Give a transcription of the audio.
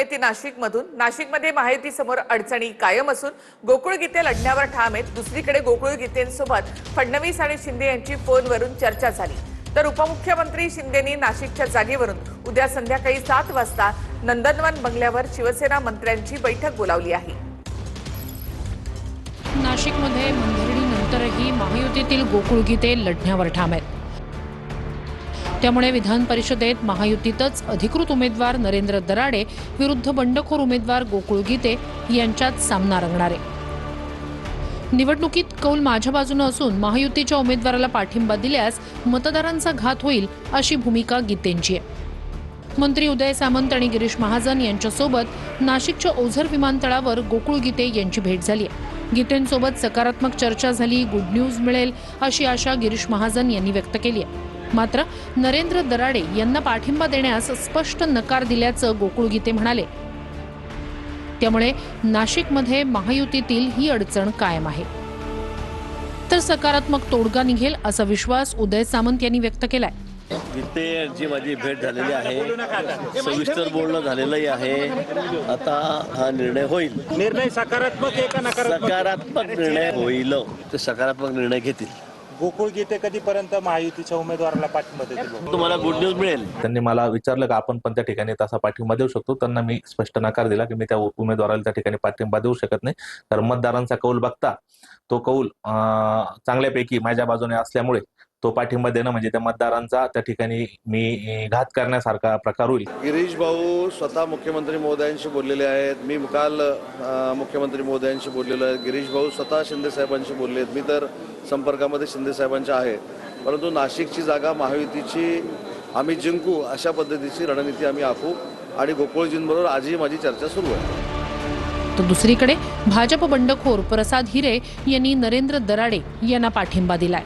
येते नाशिकमधून। नाशिकमध्ये महायुतीसमोर अडचणी कायम असून गोकुळ गीते लढण्यावर ठाम आहेत। दुसरीकडे गोकुळ गीतेंसोबत फडणवीस आणि शिंदे यांची फोनवरून चर्चा झाली, तर उपमुख्यमंत्री शिंदेंनी नाशिकच्या जागेवरून उद्या संध्याकाळी 7 वाजता नंदनवन बंगल्यावर शिवसेना मंत्र्यांची बैठक बोलावली आहे। नाशिकमध्ये मंथरणीनंतरही महायुतीतील गोकुळ गीते लढण्यावर ठाम आहेत। त्यामुळे विधान परिषदेत महायुतीतच अधिकृत उमेदवार नरेंद्र दराडे विरुद्ध बंडखोर उमेदवार गोकुळ गीते यांच्यात सामना रंगणार आहे। निवडणुकीत कौल माझ्या बाजूने असून महायुतीच्या उमेदवाराला पाठिंबा दिल्यास मतदारांचा घात होईल अशी भूमिका गीतेंची आहे। मंत्री उदय सामंत आणि गिरीश महाजन यांच्यासोबत नाशिकच्या ओझर विमानतळावर गोकुळ गीते यांची भेट झाली आहे। गीतेंसोबत सकारात्मक चर्चा झाली, गुड न्यूज मिळेल अशी आशा गिरीश महाजन यांनी व्यक्त केली आहे। मात्र नरेंद्र दराडे यांना पाठिंबा देण्यास स्पष्ट नकार दिल्याचं गोकुळ गीते म्हणाले। त्यामुळे नाशिकमध्ये महायुतीतील ही अडचण कायम आहे, तर सकारात्मक तोडगा निघेल असा विश्वास उदय सामंत यांनी व्यक्त केलाय। गीतेंची माझी भेट झालेली आहे, सविस्तर बोलणं झालेलंही आहे। आता हा निर्णय होईल। निर्णय सकारात्मक आहे का नकारात्मक? सकारात्मक निर्णय होईल, ते सकारात्मक निर्णय घेतील। गोकुळ गीते कधीपर्यंत महायुतीच्या उमेदवाराला पाठिंबा देतील? तुम्हाला गुड न्यूज मिळेल। त्यांनी मला विचारलं का आपण पण त्या ठिकाणी तसा पाठिंबा देऊ शकतो। त्यांना मी स्पष्ट नकार दिला की मी त्या उमेदवाराला त्या ठिकाणी पाठिंबा देऊ शकत नाही, कारण मतदारांचा कौल बघता तो कौल चांगल्यापैकी माझ्या बाजूने असल्यामुळे तो पाठिंबा देणं म्हणजे त्या मतदारांचा त्या ठिकाणी मी घात करण्यासारखा प्रकार होईल। गिरीश भाऊ स्वतः मुख्यमंत्री महोदयांशी बोललेले आहेत, मी काल मुख्यमंत्री महोदयांशी बोललेलो आहे। गिरीश भाऊ स्वतः शिंदे साहेबांशी बोलले आहेत, मी तर संपर्कामध्ये शिंदे साहेबांच्या आहे। परंतु नाशिकची जागा महायुतीची आम्ही जिंकू अशा पद्धतीची रणनीती आम्ही आखू आणि गोकुळजींबरोबर आजही माझी चर्चा सुरू आहे। तर दुसरीकडे भाजप बंडखोर प्रसाद हिरे यांनी नरेंद्र दराडे यांना पाठिंबा दिलाय।